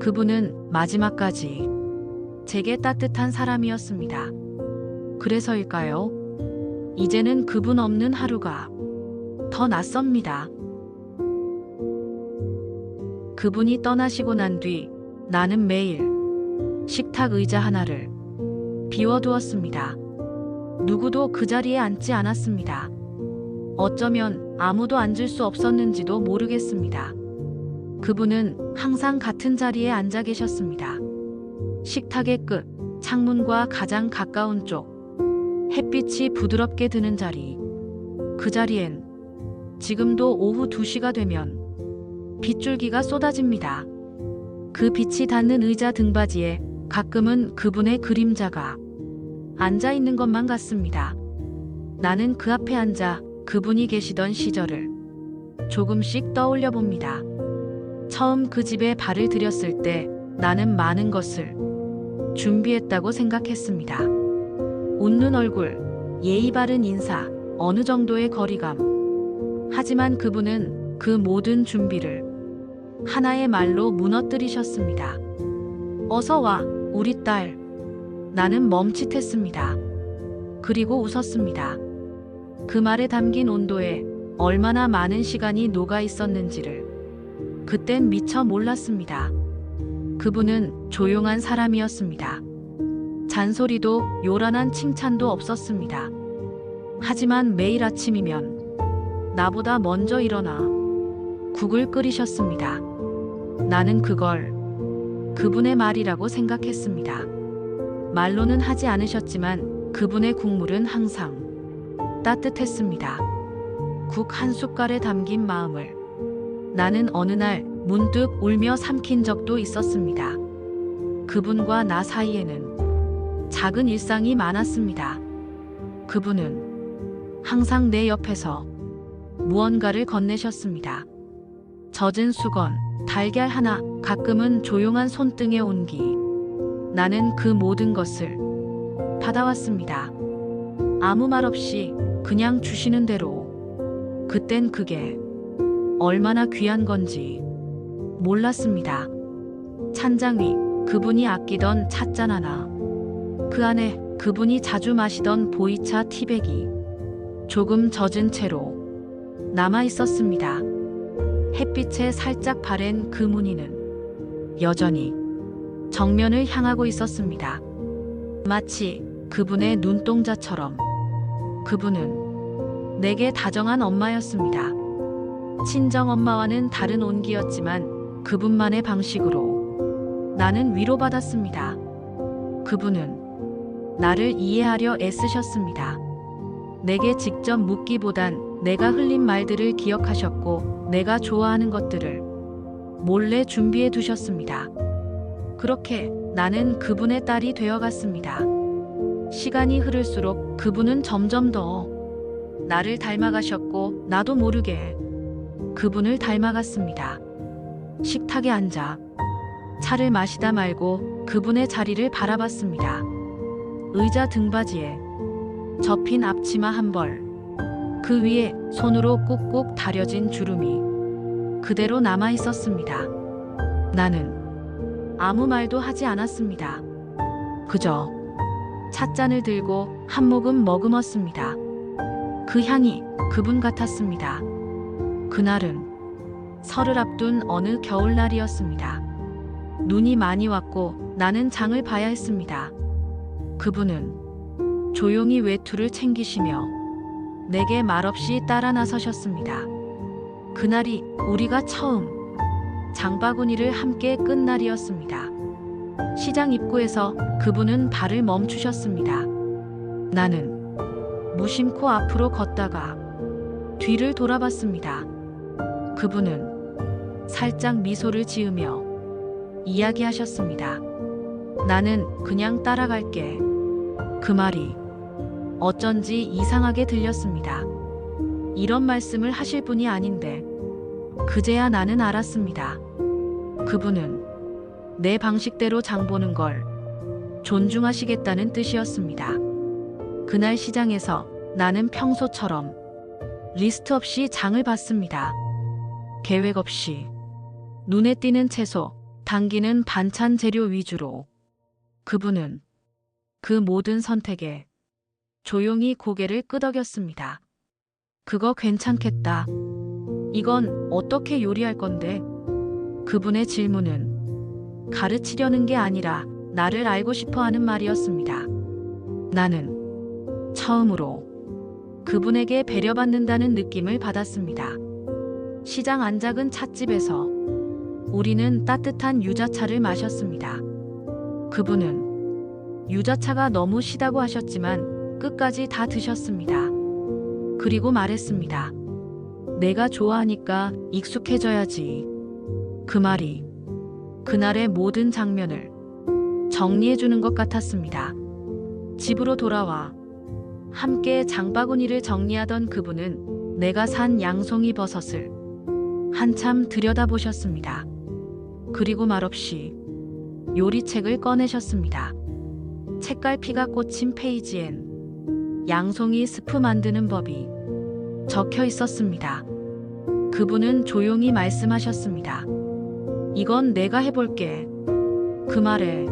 그분은 마지막까지 제게 따뜻한 사람이었습니다. 그래서일까요? 이제는 그분 없는 하루가 더 낯섭니다. 그분이 떠나시고 난 뒤 나는 매일 식탁 의자 하나를 비워두었습니다. 누구도 그 자리에 앉지 않았습니다. 어쩌면 아무도 앉을 수 없었는지도 모르겠습니다. 그분은 항상 같은 자리에 앉아 계셨습니다. 식탁의 끝, 창문과 가장 가까운 쪽, 햇빛이 부드럽게 드는 자리. 그 자리엔 지금도 오후 2시가 되면 빗줄기가 쏟아집니다. 그 빛이 닿는 의자 등받이에 가끔은 그분의 그림자가 앉아 있는 것만 같습니다. 나는 그 앞에 앉아 그분이 계시던 시절을 조금씩 떠올려 봅니다. 처음 그 집에 발을 들였을 때 나는 많은 것을 준비했다고 생각했습니다. 웃는 얼굴, 예의 바른 인사, 어느 정도의 거리감. 하지만 그분은 그 모든 준비를 하나의 말로 무너뜨리셨습니다. 어서 와, 우리 딸. 나는 멈칫했습니다. 그리고 웃었습니다. 그 말에 담긴 온도에 얼마나 많은 시간이 녹아 있었는지를 그땐 미처 몰랐습니다. 그분은 조용한 사람이었습니다. 잔소리도 요란한 칭찬도 없었습니다. 하지만 매일 아침이면 나보다 먼저 일어나 국을 끓이셨습니다. 나는 그걸 그분의 말이라고 생각했습니다. 말로는 하지 않으셨지만 그분의 국물은 항상 따뜻했습니다. 국 한 숟갈에 담긴 마음을 나는 어느 날 문득 울며 삼킨 적도 있었습니다. 그분과 나 사이에는 작은 일상이 많았습니다. 그분은 항상 내 옆에서 무언가를 건네셨습니다. 젖은 수건, 달걀 하나, 가끔은 조용한 손등의 온기. 나는 그 모든 것을 받아왔습니다. 아무 말 없이 그냥 주시는 대로. 그땐 그게 얼마나 귀한 건지 몰랐습니다. 찬장 위 그분이 아끼던 찻잔 하나, 그 안에 그분이 자주 마시던 보이차 티백이 조금 젖은 채로 남아 있었습니다. 햇빛에 살짝 바랜 그 무늬는 여전히 정면을 향하고 있었습니다. 마치 그분의 눈동자처럼. 그분은 내게 다정한 엄마였습니다. 친정엄마와는 다른 온기였지만 그분만의 방식으로 나는 위로받았습니다. 그분은 나를 이해하려 애쓰셨습니다. 내게 직접 묻기보단 내가 흘린 말들을 기억하셨고 내가 좋아하는 것들을 몰래 준비해 두셨습니다. 그렇게 나는 그분의 딸이 되어갔습니다. 시간이 흐를수록 그분은 점점 더 나를 닮아가셨고 나도 모르게 그분을 닮아갔습니다. 식탁에 앉아 차를 마시다 말고 그분의 자리를 바라봤습니다. 의자 등받이에 접힌 앞치마 한 벌, 그 위에 손으로 꾹꾹 다려진 주름이 그대로 남아 있었습니다. 나는 아무 말도 하지 않았습니다. 그저 찻잔을 들고 한 모금 머금었습니다. 그 향이 그분 같았습니다. 그날은 설을 앞둔 어느 겨울날이었습니다. 눈이 많이 왔고 나는 장을 봐야 했습니다. 그분은 조용히 외투를 챙기시며 내게 말없이 따라 나서셨습니다. 그날이 우리가 처음 장바구니를 함께 끈 날이었습니다. 시장 입구에서 그분은 발을 멈추셨습니다. 나는 무심코 앞으로 걷다가 뒤를 돌아봤습니다. 그분은 살짝 미소를 지으며 이야기하셨습니다. 나는 그냥 따라갈게. 그 말이 어쩐지 이상하게 들렸습니다. 이런 말씀을 하실 분이 아닌데 그제야 나는 알았습니다. 그분은 내 방식대로 장 보는 걸 존중하시겠다는 뜻이었습니다. 그날 시장에서 나는 평소처럼 리스트 없이 장을 봤습니다. 계획 없이 눈에 띄는 채소, 당기는 반찬 재료 위주로 그분은 그 모든 선택에 조용히 고개를 끄덕였습니다. 그거 괜찮겠다. 이건 어떻게 요리할 건데? 그분의 질문은 가르치려는 게 아니라 나를 알고 싶어 하는 말이었습니다. 나는 처음으로 그분에게 배려받는다는 느낌을 받았습니다. 시장 안 작은 찻집에서 우리는 따뜻한 유자차를 마셨습니다. 그분은 유자차가 너무 시다고 하셨지만 끝까지 다 드셨습니다. 그리고 말했습니다. 내가 좋아하니까 익숙해져야지. 그 말이 그날의 모든 장면을 정리해주는 것 같았습니다. 집으로 돌아와 함께 장바구니를 정리하던 그분은 내가 산 양송이 버섯을 한참 들여다보셨습니다. 그리고 말없이 요리책을 꺼내셨습니다. 책갈피가 꽂힌 페이지엔 양송이 스프 만드는 법이 적혀 있었습니다. 그분은 조용히 말씀하셨습니다. 이건 내가 해볼게. 그 말에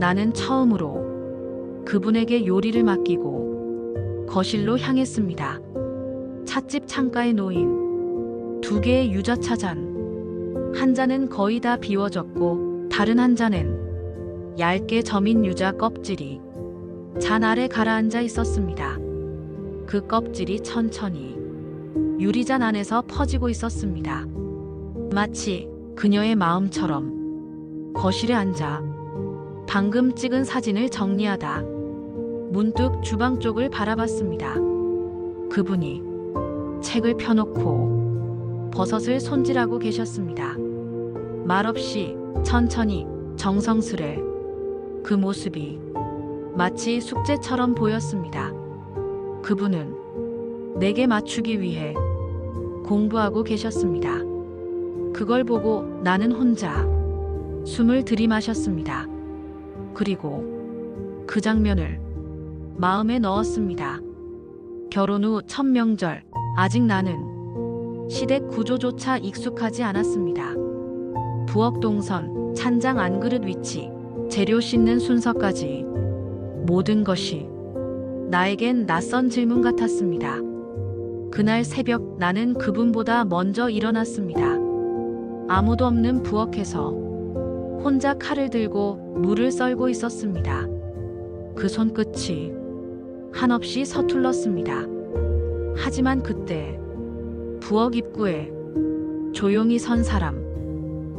나는 처음으로 그분에게 요리를 맡기고 거실로 향했습니다. 찻집 창가에 놓인 두 개의 유자차 잔. 한 잔은 거의 다 비워졌고 다른 한 잔엔 얇게 저민 유자 껍질이 잔 아래 가라앉아 있었습니다. 그 껍질이 천천히 유리잔 안에서 퍼지고 있었습니다. 마치 그녀의 마음처럼 거실에 앉아 방금 찍은 사진을 정리하다 문득 주방 쪽을 바라봤습니다. 그분이 책을 펴놓고 버섯을 손질하고 계셨습니다. 말없이 천천히 정성스레 그 모습이 마치 숙제처럼 보였습니다. 그분은 내게 맞추기 위해 공부하고 계셨습니다. 그걸 보고 나는 혼자 숨을 들이마셨습니다. 그리고 그 장면을 마음에 넣었습니다. 결혼 후 첫 명절, 아직 나는 시댁 구조조차 익숙하지 않았습니다. 부엌 동선, 찬장 안그릇 위치, 재료 씻는 순서까지 모든 것이 나에겐 낯선 질문 같았습니다. 그날 새벽 나는 그분보다 먼저 일어났습니다. 아무도 없는 부엌에서 혼자 칼을 들고 물을 썰고 있었습니다. 그 손끝이 한없이 서툴렀습니다. 하지만 그때 부엌 입구에 조용히 선 사람,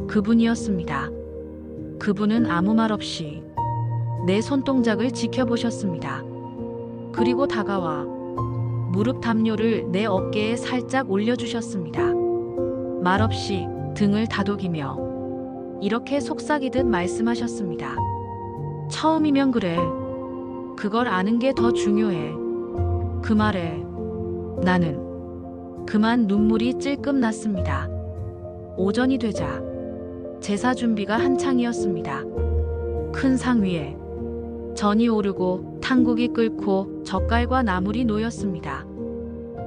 그분이었습니다. 그분은 아무 말 없이 내 손동작을 지켜보셨습니다. 그리고 다가와 무릎 담요를 내 어깨에 살짝 올려주셨습니다. 말없이 등을 다독이며 이렇게 속삭이듯 말씀하셨습니다. 처음이면 그래. 그걸 아는 게 더 중요해. 그 말에 나는 그만 눈물이 찔끔 났습니다. 오전이 되자 제사 준비가 한창이었습니다. 큰 상 위에 전이 오르고 탕국이 끓고 젓갈과 나물이 놓였습니다.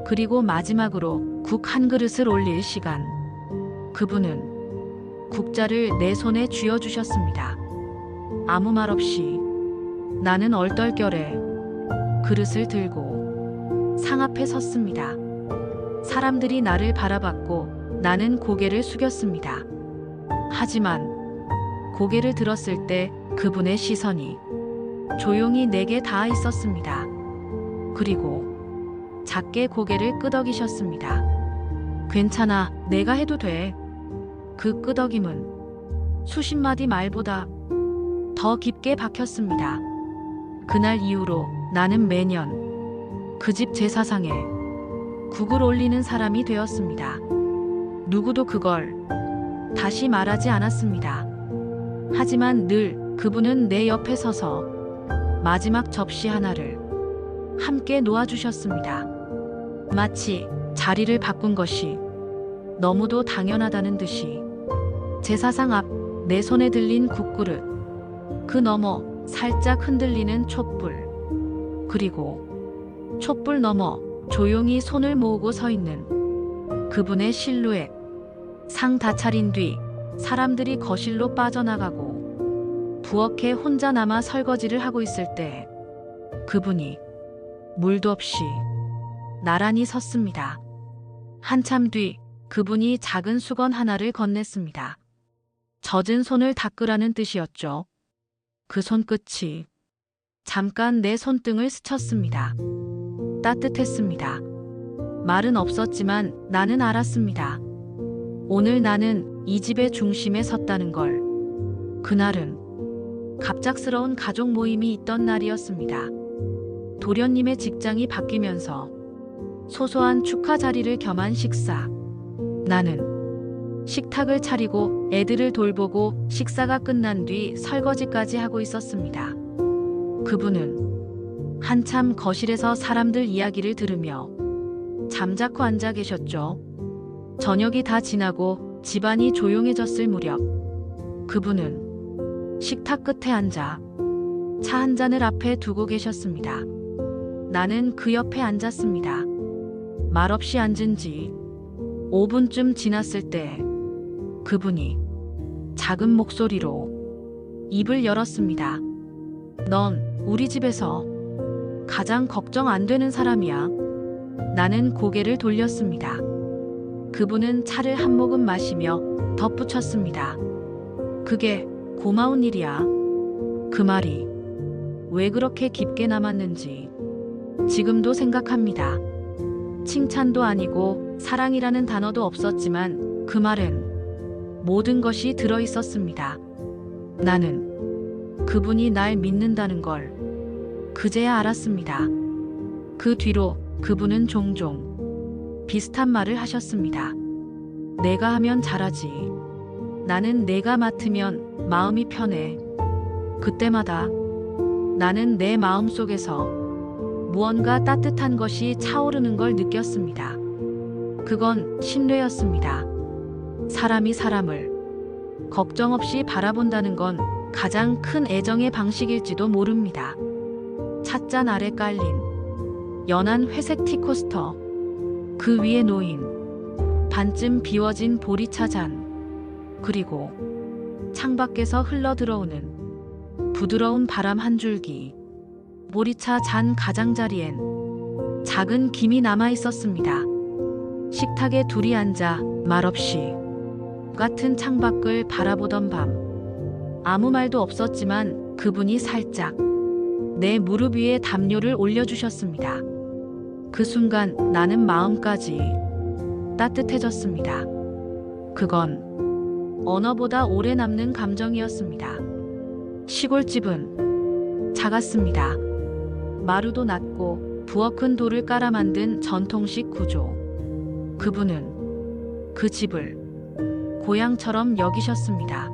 그리고 마지막으로 국 한 그릇을 올릴 시간. 그분은 국자를 내 손에 쥐어주셨습니다. 아무 말 없이 나는 얼떨결에 그릇을 들고 상 앞에 섰습니다. 사람들이 나를 바라봤고 나는 고개를 숙였습니다. 하지만 고개를 들었을 때 그분의 시선이 조용히 내게 닿아 있었습니다. 그리고 작게 고개를 끄덕이셨습니다. 괜찮아, 내가 해도 돼. 그 끄덕임은 수십 마디 말보다 더 깊게 박혔습니다. 그날 이후로 나는 매년 그 집 제사상에 국을 올리는 사람이 되었습니다. 누구도 그걸 다시 말하지 않았습니다. 하지만 늘 그분은 내 옆에 서서 마지막 접시 하나를 함께 놓아주셨습니다. 마치 자리를 바꾼 것이 너무도 당연하다는 듯이 제사상 앞 내 손에 들린 국그릇, 그 너머 살짝 흔들리는 촛불, 그리고 촛불 너머 조용히 손을 모으고 서 있는 그분의 실루엣. 상 다 차린 뒤 사람들이 거실로 빠져나가고 부엌에 혼자 남아 설거지를 하고 있을 때 그분이 물도 없이 나란히 섰습니다. 한참 뒤 그분이 작은 수건 하나를 건넸습니다. 젖은 손을 닦으라는 뜻이었죠. 그 손끝이 잠깐 내 손등을 스쳤습니다. 따뜻했습니다. 말은 없었지만 나는 알았습니다. 오늘 나는 이 집의 중심에 섰다는 걸. 그날은 갑작스러운 가족 모임이 있던 날이었습니다. 도련님의 직장이 바뀌면서 소소한 축하 자리를 겸한 식사. 나는 식탁을 차리고 애들을 돌보고 식사가 끝난 뒤 설거지까지 하고 있었습니다. 그분은 한참 거실에서 사람들 이야기를 들으며 잠자코 앉아 계셨죠. 저녁이 다 지나고 집안이 조용해졌을 무렵 그분은 식탁 끝에 앉아 차 한 잔을 앞에 두고 계셨습니다. 나는 그 옆에 앉았습니다. 말없이 앉은 지 5분쯤 지났을 때 그분이 작은 목소리로 입을 열었습니다. 넌 우리 집에서 가장 걱정 안 되는 사람이야. 나는 고개를 돌렸습니다. 그분은 차를 한 모금 마시며 덧붙였습니다. 그게 고마운 일이야. 그 말이 왜 그렇게 깊게 남았는지 지금도 생각합니다. 칭찬도 아니고 사랑이라는 단어도 없었지만 그 말엔 모든 것이 들어 있었습니다. 나는 그분이 날 믿는다는 걸 그제야 알았습니다. 그 뒤로 그분은 종종 비슷한 말을 하셨습니다. 내가 하면 잘하지. 나는 내가 맡으면 마음이 편해. 그때마다 나는 내 마음속에서 무언가 따뜻한 것이 차오르는 걸 느꼈습니다. 그건 신뢰였습니다. 사람이 사람을 걱정 없이 바라본다는 건 가장 큰 애정의 방식일지도 모릅니다. 찻잔 아래 깔린 연한 회색 티코스터, 그 위에 놓인 반쯤 비워진 보리차 잔, 그리고 창밖에서 흘러들어오는 부드러운 바람 한 줄기. 보리차 잔 가장자리엔 작은 김이 남아 있었습니다. 식탁에 둘이 앉아 말없이 같은 창밖을 바라보던 밤, 아무 말도 없었지만 그분이 살짝 내 무릎 위에 담요를 올려주셨습니다. 그 순간 나는 마음까지 따뜻해졌습니다. 그건 언어보다 오래 남는 감정이었습니다. 시골집은 작았습니다. 마루도 낮고 부엌은 돌을 깔아 만든 전통식 구조. 그분은 그 집을 고향처럼 여기셨습니다.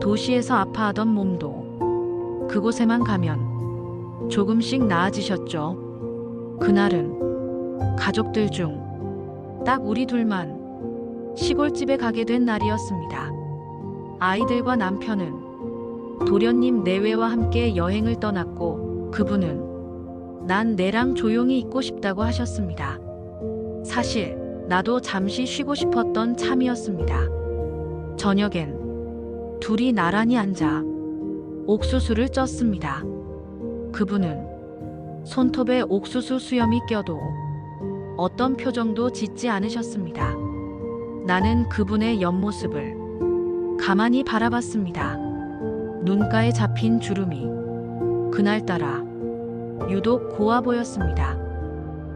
도시에서 아파하던 몸도 그곳에만 가면 조금씩 나아지셨죠. 그날은 가족들 중 딱 우리 둘만 시골집에 가게 된 날이었습니다. 아이들과 남편은 도련님 내외와 함께 여행을 떠났고 그분은 난 내랑 조용히 있고 싶다고 하셨습니다. 사실 나도 잠시 쉬고 싶었던 참이었습니다. 저녁엔 둘이 나란히 앉아 옥수수를 쪘습니다. 그분은 손톱에 옥수수 수염이 껴도 어떤 표정도 짓지 않으셨습니다. 나는 그분의 옆모습을 가만히 바라봤습니다. 눈가에 잡힌 주름이 그날따라 유독 고와 보였습니다.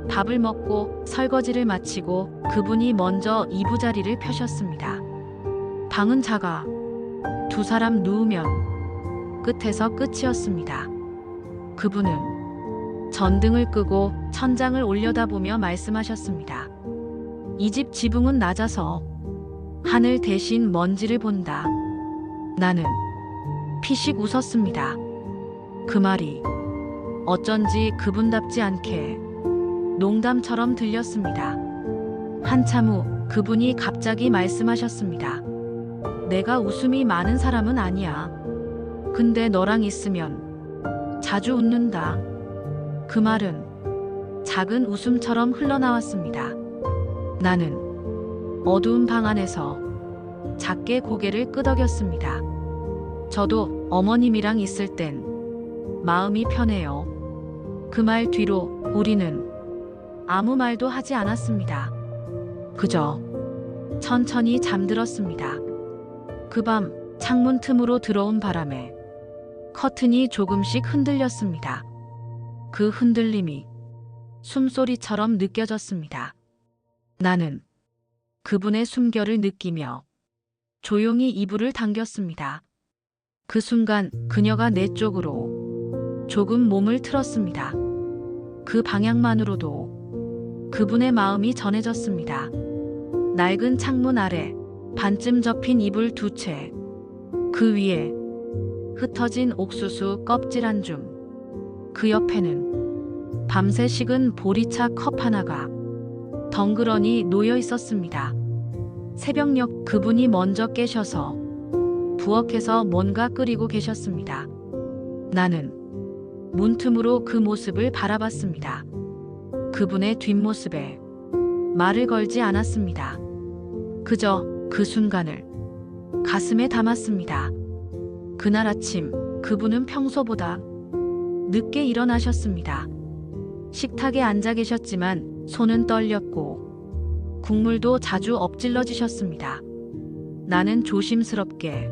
밥을 먹고 설거지를 마치고 그분이 먼저 이부자리를 펴셨습니다. 방은 작아 두 사람 누우면 끝에서 끝이었습니다. 그분은 전등을 끄고 천장을 올려다보며 말씀하셨습니다. 이 집 지붕은 낮아서 하늘 대신 먼지를 본다. 나는 피식 웃었습니다. 그 말이 어쩐지 그분답지 않게 농담처럼 들렸습니다. 한참 후 그분이 갑자기 말씀하셨습니다. 내가 웃음이 많은 사람은 아니야. 근데 너랑 있으면 자주 웃는다. 그 말은 작은 웃음처럼 흘러나왔습니다. 나는 어두운 방 안에서 작게 고개를 끄덕였습니다. 저도 어머님이랑 있을 땐 마음이 편해요. 그 말 뒤로 우리는 아무 말도 하지 않았습니다. 그저 천천히 잠들었습니다. 그 밤 창문 틈으로 들어온 바람에 커튼이 조금씩 흔들렸습니다. 그 흔들림이 숨소리처럼 느껴졌습니다. 나는 그분의 숨결을 느끼며 조용히 이불을 당겼습니다. 그 순간 그녀가 내 쪽으로 조금 몸을 틀었습니다. 그 방향만으로도 그분의 마음이 전해졌습니다. 낡은 창문 아래 반쯤 접힌 이불 두 채, 그 위에 흩어진 옥수수 껍질 한 줌, 그 옆에는 밤새 식은 보리차 컵 하나가 덩그러니 놓여 있었습니다. 새벽녘 그분이 먼저 깨셔서 부엌에서 뭔가 끓이고 계셨습니다. 나는 문틈으로 그 모습을 바라봤습니다. 그분의 뒷모습에 말을 걸지 않았습니다. 그저 그 순간을 가슴에 담았습니다. 그날 아침 그분은 평소보다 늦게 일어나셨습니다. 식탁에 앉아 계셨지만 손은 떨렸고 국물도 자주 엎질러지셨습니다. 나는 조심스럽게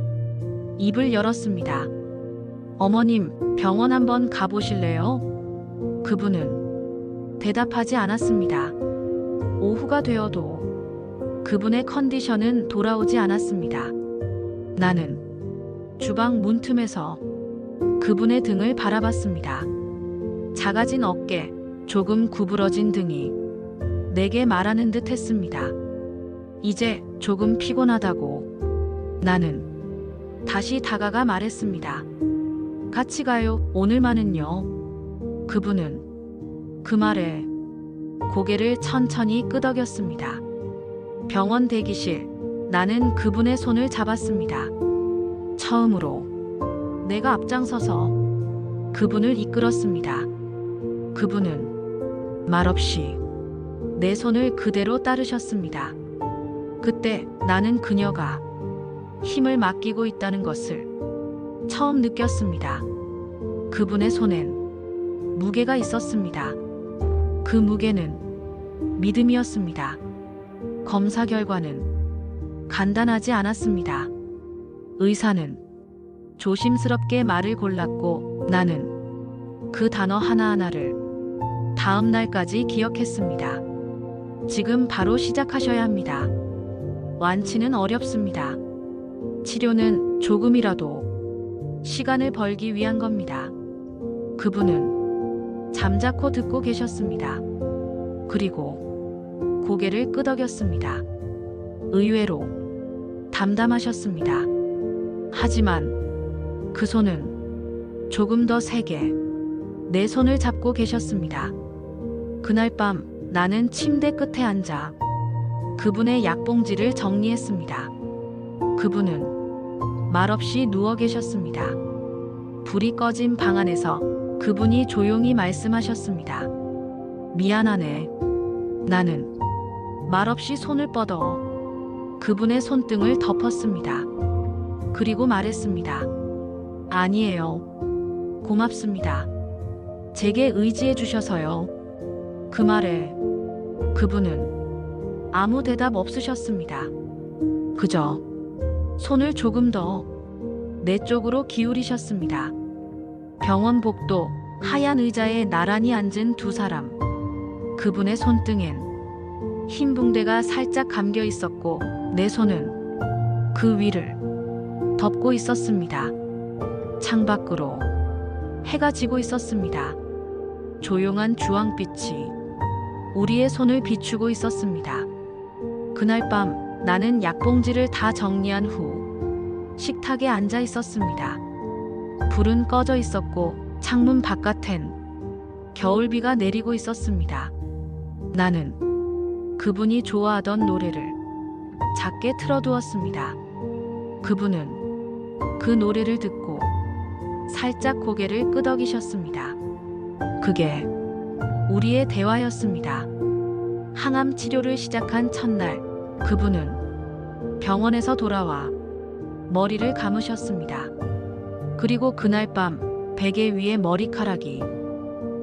입을 열었습니다. 어머님, 병원 한번 가보실래요? 그분은 대답하지 않았습니다. 오후가 되어도 그분의 컨디션은 돌아오지 않았습니다. 나는 주방 문틈에서 그분의 등을 바라봤습니다. 작아진 어깨, 조금 구부러진 등이 내게 말하는 듯 했습니다. 이제 조금 피곤하다고. 나는 다시 다가가 말했습니다. 같이 가요, 오늘만은요. 그분은 그 말에 고개를 천천히 끄덕였습니다. 병원 대기실, 나는 그분의 손을 잡았습니다. 처음으로 내가 앞장서서 그분을 이끌었습니다. 그분은 말없이 내 손을 그대로 따르셨습니다. 그때 나는 그녀가 힘을 맡기고 있다는 것을 처음 느꼈습니다. 그분의 손엔 무게가 있었습니다. 그 무게는 믿음이었습니다. 검사 결과는 간단하지 않았습니다. 의사는 조심스럽게 말을 골랐고 나는 그 단어 하나하나를 다음 날까지 기억했습니다. 지금 바로 시작하셔야 합니다. 완치는 어렵습니다. 치료는 조금이라도 시간을 벌기 위한 겁니다. 그분은 잠자코 듣고 계셨습니다. 그리고 고개를 끄덕였습니다. 의외로 담담하셨습니다. 하지만 그 손은 조금 더 세게 내 손을 잡고 계셨습니다. 그날 밤 나는 침대 끝에 앉아 그분의 약봉지를 정리했습니다. 그분은 말없이 누워 계셨습니다. 불이 꺼진 방 안에서 그분이 조용히 말씀하셨습니다. 미안하네. 나는 말없이 손을 뻗어 그분의 손등을 덮었습니다. 그리고 말했습니다. 아니에요. 고맙습니다. 제게 의지해 주셔서요. 그 말에 그분은 아무 대답 없으셨습니다. 그저 손을 조금 더 내 쪽으로 기울이셨습니다. 병원 복도 하얀 의자에 나란히 앉은 두 사람. 그분의 손등엔 흰 붕대가 살짝 감겨 있었고 내 손은 그 위를 덮고 있었습니다. 창밖으로 해가 지고 있었습니다. 조용한 주황빛이 우리의 손을 비추고 있었습니다. 그날 밤 나는 약봉지를 다 정리한 후 식탁에 앉아 있었습니다. 불은 꺼져 있었고 창문 바깥엔 겨울비가 내리고 있었습니다. 나는 그분이 좋아하던 노래를 작게 틀어두었습니다. 그분은 그 노래를 듣고 살짝 고개를 끄덕이셨습니다. 그게 우리의 대화였습니다. 항암 치료를 시작한 첫날 그분은 병원에서 돌아와 머리를 감으셨습니다. 그리고 그날 밤 베개 위에 머리카락이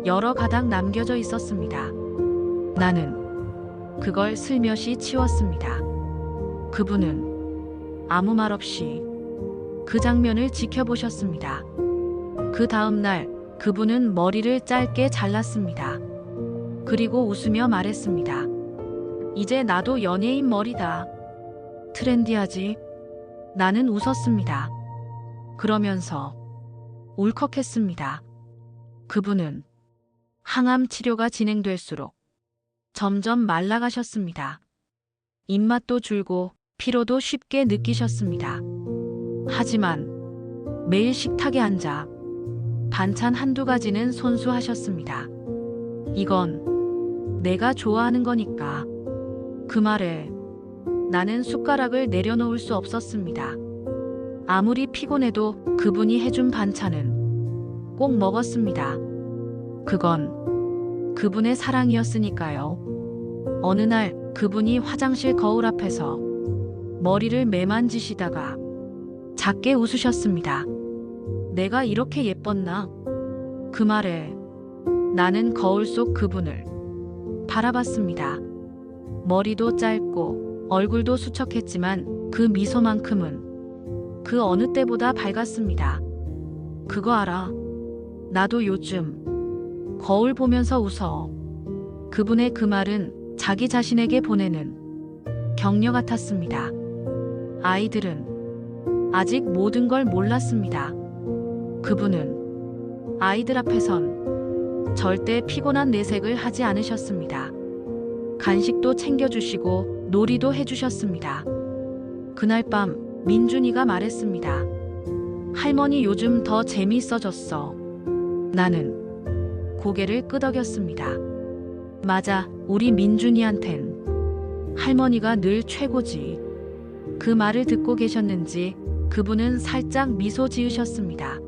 여러 가닥 남겨져 있었습니다. 나는 그걸 슬며시 치웠습니다. 그분은 아무 말 없이 그 장면을 지켜보셨습니다. 그 다음 날 그분은 머리를 짧게 잘랐습니다. 그리고 웃으며 말했습니다. 이제 나도 연예인 머리다. 트렌디하지? 나는 웃었습니다. 그러면서 울컥했습니다. 그분은 항암 치료가 진행될수록 점점 말라가셨습니다. 입맛도 줄고 피로도 쉽게 느끼셨습니다. 하지만 매일 식탁에 앉아 반찬 한두 가지는 손수하셨습니다. 이건 내가 좋아하는 거니까. 그 말에 나는 숟가락을 내려놓을 수 없었습니다. 아무리 피곤해도 그분이 해준 반찬은 꼭 먹었습니다. 그건 그분의 사랑이었으니까요. 어느 날 그분이 화장실 거울 앞에서 머리를 매만지시다가 작게 웃으셨습니다. 내가 이렇게 예뻤나? 그 말에 나는 거울 속 그분을 바라봤습니다. 머리도 짧고 얼굴도 수척했지만 그 미소만큼은 그 어느 때보다 밝았습니다. 그거 알아? 나도 요즘 거울 보면서 웃어. 그분의 그 말은 자기 자신에게 보내는 격려 같았습니다. 아이들은 아직 모든 걸 몰랐습니다. 그분은 아이들 앞에선 절대 피곤한 내색을 하지 않으셨습니다. 간식도 챙겨주시고 놀이도 해주셨습니다. 그날 밤 민준이가 말했습니다. 할머니 요즘 더 재미있어졌어. 나는 고개를 끄덕였습니다. 맞아, 우리 민준이한텐 할머니가 늘 최고지. 그 말을 듣고 계셨는지 그분은 살짝 미소 지으셨습니다.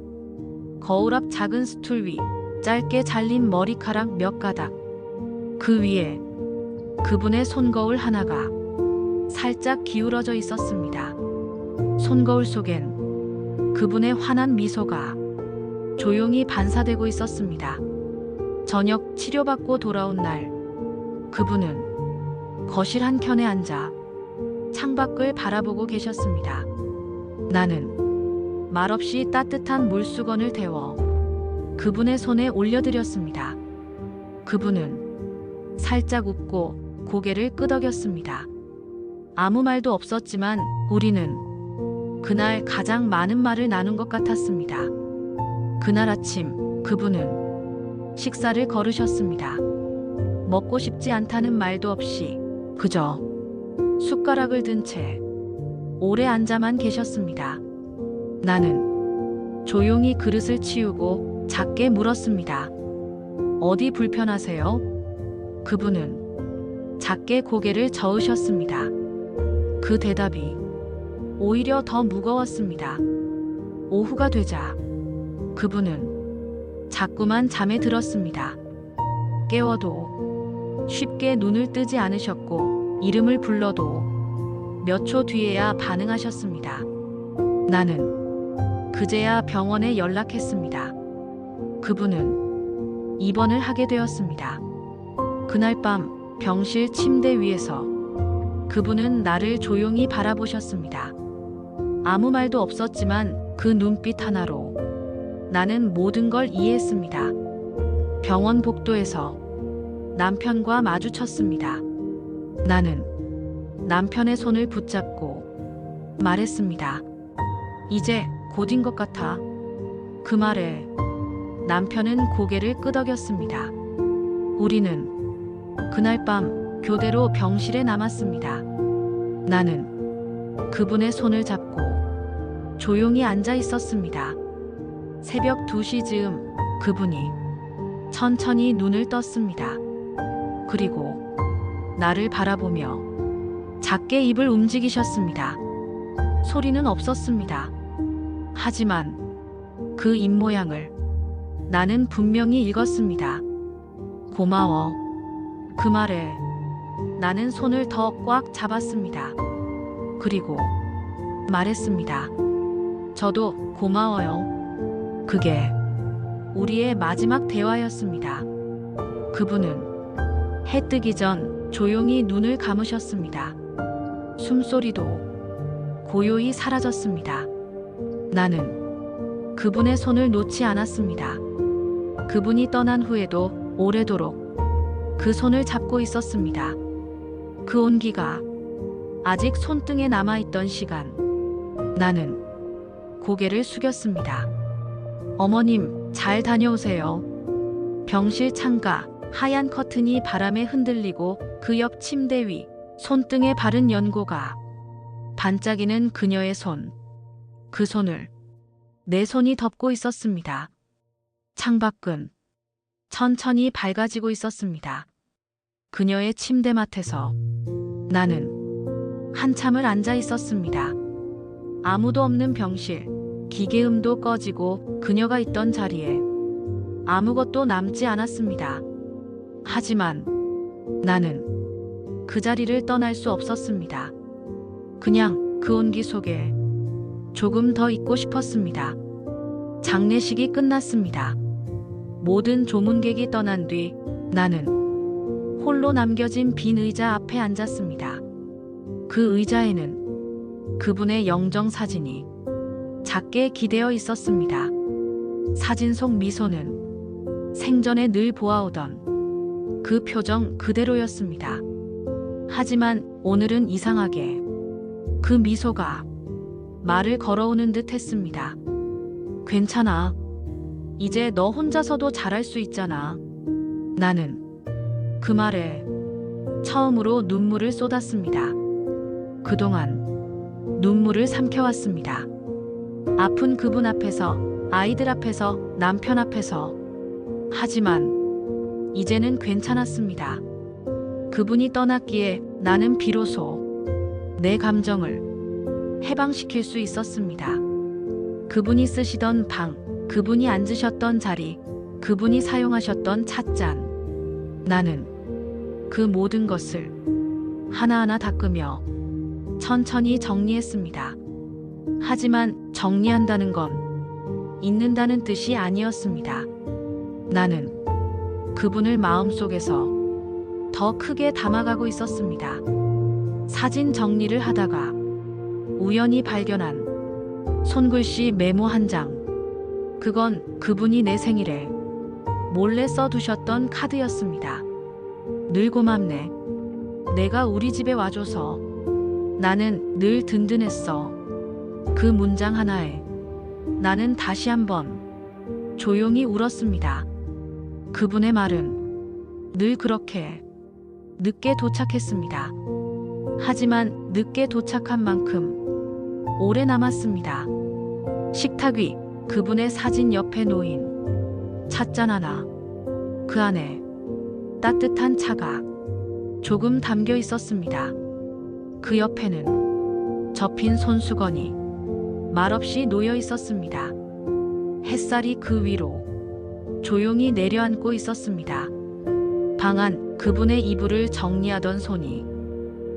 거울 앞 작은 스툴 위 짧게 잘린 머리카락 몇 가닥. 그 위에 그분의 손거울 하나가 살짝 기울어져 있었습니다. 손거울 속엔 그분의 환한 미소가 조용히 반사되고 있었습니다. 저녁 치료받고 돌아온 날 그분은 거실 한켠에 앉아 창밖을 바라보고 계셨습니다. 나는 말없이 따뜻한 물수건을 데워 그분의 손에 올려드렸습니다. 그분은 살짝 웃고 고개를 끄덕였습니다. 아무 말도 없었지만 우리는 그날 가장 많은 말을 나눈 것 같았습니다. 그날 아침 그분은 식사를 거르셨습니다. 먹고 싶지 않다는 말도 없이 그저 숟가락을 든 채 오래 앉아만 계셨습니다. 나는 조용히 그릇을 치우고 작게 물었습니다. 어디 불편하세요? 그분은 작게 고개를 저으셨습니다. 그 대답이 오히려 더 무거웠습니다. 오후가 되자 그분은 자꾸만 잠에 들었습니다. 깨워도 쉽게 눈을 뜨지 않으셨고 이름을 불러도 몇 초 뒤에야 반응하셨습니다. 나는 그제야 병원에 연락했습니다. 그분은 입원을 하게 되었습니다. 그날 밤 병실 침대 위에서 그분은 나를 조용히 바라보셨습니다. 아무 말도 없었지만 그 눈빛 하나로 나는 모든 걸 이해했습니다. 병원 복도에서 남편과 마주쳤습니다. 나는 남편의 손을 붙잡고 말했습니다. 이제 곧인 것 같아. 그 말에 남편은 고개를 끄덕였습니다. 우리는 그날 밤 교대로 병실에 남았습니다. 나는 그분의 손을 잡고 조용히 앉아 있었습니다. 새벽 2시 즈음 그분이 천천히 눈을 떴습니다. 그리고 나를 바라보며 작게 입을 움직이셨습니다. 소리는 없었습니다. 하지만 그 입모양을 나는 분명히 읽었습니다. 고마워. 그 말에 나는 손을 더 꽉 잡았습니다. 그리고 말했습니다. 저도 고마워요. 그게 우리의 마지막 대화였습니다. 그분은 해 뜨기 전 조용히 눈을 감으셨습니다. 숨소리도 고요히 사라졌습니다. 나는 그분의 손을 놓지 않았습니다. 그분이 떠난 후에도 오래도록 그 손을 잡고 있었습니다. 그 온기가 아직 손등에 남아있던 시간, 나는 고개를 숙였습니다. 어머님, 잘 다녀오세요. 병실 창가 하얀 커튼이 바람에 흔들리고 그 옆 침대 위 손등에 바른 연고가 반짝이는 그녀의 손, 그 손을 내 손이 덮고 있었습니다. 창밖은 천천히 밝아지고 있었습니다. 그녀의 침대맡에서 나는 한참을 앉아 있었습니다. 아무도 없는 병실, 기계음도 꺼지고 그녀가 있던 자리에 아무것도 남지 않았습니다. 하지만 나는 그 자리를 떠날 수 없었습니다. 그냥 그 온기 속에 조금 더 있고 싶었습니다. 장례식이 끝났습니다. 모든 조문객이 떠난 뒤 나는 홀로 남겨진 빈 의자 앞에 앉았습니다. 그 의자에는 그분의 영정 사진이 작게 기대어 있었습니다. 사진 속 미소는 생전에 늘 보아오던 그 표정 그대로였습니다. 하지만 오늘은 이상하게 그 미소가 말을 걸어오는 듯 했습니다. 괜찮아. 이제 너 혼자서도 잘할 수 있잖아. 나는 그 말에 처음으로 눈물을 쏟았습니다. 그동안 눈물을 삼켜왔습니다. 아픈 그분 앞에서, 아이들 앞에서, 남편 앞에서. 하지만 이제는 괜찮았습니다. 그분이 떠났기에 나는 비로소 내 감정을 해방시킬 수 있었습니다. 그분이 쓰시던 방, 그분이 앉으셨던 자리, 그분이 사용하셨던 찻잔. 나는 그 모든 것을 하나하나 닦으며 천천히 정리했습니다. 하지만 정리한다는 건 잊는다는 뜻이 아니었습니다. 나는 그분을 마음속에서 더 크게 담아가고 있었습니다. 사진 정리를 하다가 우연히 발견한 손글씨 메모 한 장. 그건 그분이 내 생일에 몰래 써두셨던 카드였습니다. 늘 고맙네. 내가 우리 집에 와줘서 나는 늘 든든했어. 그 문장 하나에 나는 다시 한번 조용히 울었습니다. 그분의 말은 늘 그렇게 늦게 도착했습니다. 하지만 늦게 도착한 만큼 오래 남았습니다. 식탁 위 그분의 사진 옆에 놓인 찻잔 하나, 그 안에 따뜻한 차가 조금 담겨 있었습니다. 그 옆에는 접힌 손수건이 말없이 놓여 있었습니다. 햇살이 그 위로 조용히 내려앉고 있었습니다. 방 안 그분의 이불을 정리하던 손이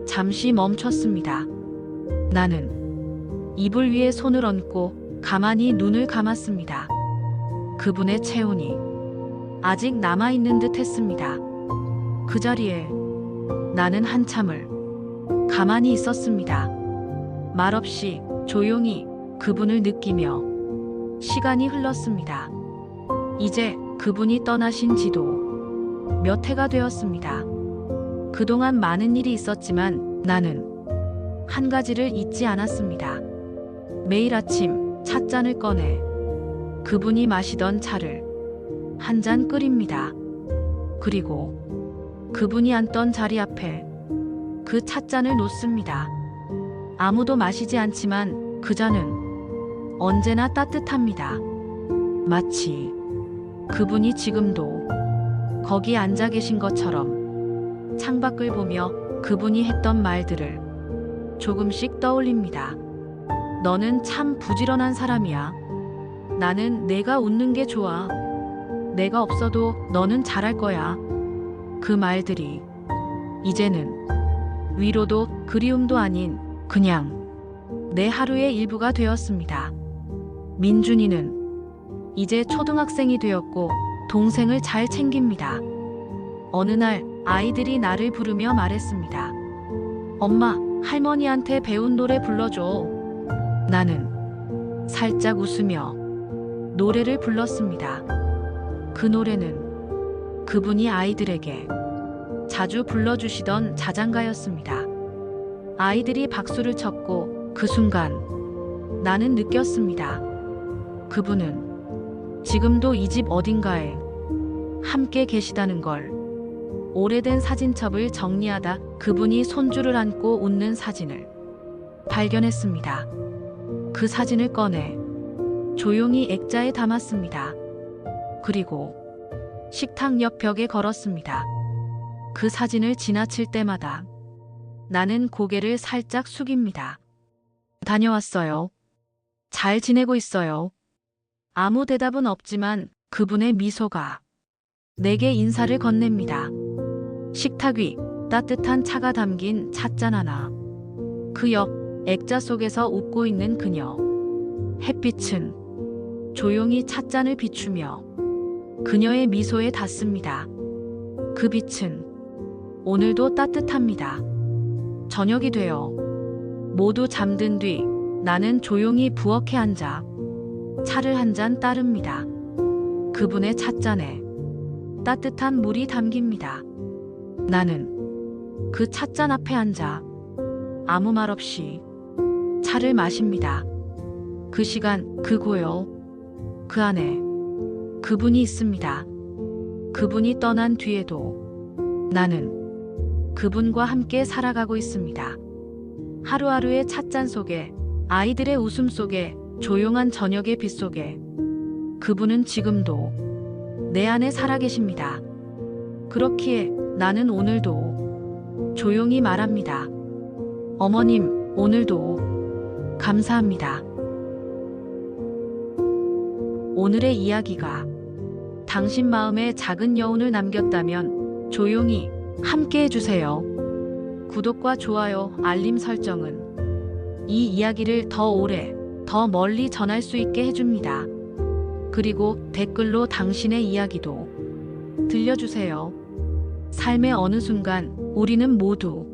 잠시 멈췄습니다. 나는 이불 위에 손을 얹고 가만히 눈을 감았습니다. 그분의 체온이 아직 남아있는 듯 했습니다. 그 자리에 나는 한참을 가만히 있었습니다. 말없이 조용히 그분을 느끼며 시간이 흘렀습니다. 이제 그분이 떠나신 지도 몇 해가 되었습니다. 그동안 많은 일이 있었지만 나는 한 가지를 잊지 않았습니다. 매일 아침 찻잔을 꺼내 그분이 마시던 차를 한 잔 끓입니다. 그리고 그분이 앉던 자리 앞에 그 찻잔을 놓습니다. 아무도 마시지 않지만 그 잔은 언제나 따뜻합니다. 마치 그분이 지금도 거기 앉아 계신 것처럼 창밖을 보며 그분이 했던 말들을 조금씩 떠올립니다. 너는 참 부지런한 사람이야. 나는 내가 웃는 게 좋아. 내가 없어도 너는 잘할 거야. 그 말들이 이제는 위로도 그리움도 아닌 그냥 내 하루의 일부가 되었습니다. 민준이는 이제 초등학생이 되었고 동생을 잘 챙깁니다. 어느 날 아이들이 나를 부르며 말했습니다. 엄마, 할머니한테 배운 노래 불러줘. 나는 살짝 웃으며 노래를 불렀습니다. 그 노래는 그분이 아이들에게 자주 불러주시던 자장가였습니다. 아이들이 박수를 쳤고 그 순간 나는 느꼈습니다. 그분은 지금도 이 집 어딘가에 함께 계시다는 걸. 오래된 사진첩을 정리하다 그분이 손주를 안고 웃는 사진을 발견했습니다. 그 사진을 꺼내 조용히 액자에 담았습니다. 그리고 식탁 옆 벽에 걸었습니다. 그 사진을 지나칠 때마다 나는 고개를 살짝 숙입니다. 다녀왔어요. 잘 지내고 있어요. 아무 대답은 없지만 그분의 미소가 내게 인사를 건넵니다. 식탁 위 따뜻한 차가 담긴 찻잔 하나. 그 옆 액자 속에서 웃고 있는 그녀. 햇빛은 조용히 찻잔을 비추며 그녀의 미소에 닿습니다. 그 빛은 오늘도 따뜻합니다. 저녁이 되어 모두 잠든 뒤 나는 조용히 부엌에 앉아 차를 한 잔 따릅니다. 그분의 찻잔에 따뜻한 물이 담깁니다. 나는 그 찻잔 앞에 앉아 아무 말 없이 차를 마십니다. 그 시간, 그 고요, 그 안에 그분이 있습니다. 그분이 떠난 뒤에도 나는 그분과 함께 살아가고 있습니다. 하루하루의 찻잔 속에, 아이들의 웃음 속에, 조용한 저녁의 빛 속에 그분은 지금도 내 안에 살아계십니다. 그렇기에 나는 오늘도 조용히 말합니다. 어머님, 오늘도 감사합니다. 오늘의 이야기가 당신 마음에 작은 여운을 남겼다면 조용히 함께 해주세요. 구독과 좋아요, 알림 설정은 이 이야기를 더 오래, 더 멀리 전할 수 있게 해줍니다. 그리고 댓글로 당신의 이야기도 들려주세요. 삶의 어느 순간 우리는 모두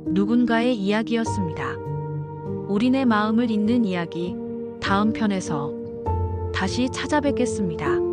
누군가의 이야기였습니다. 우리네 마음을 잇는 이야기, 다음 편에서 다시 찾아뵙겠습니다.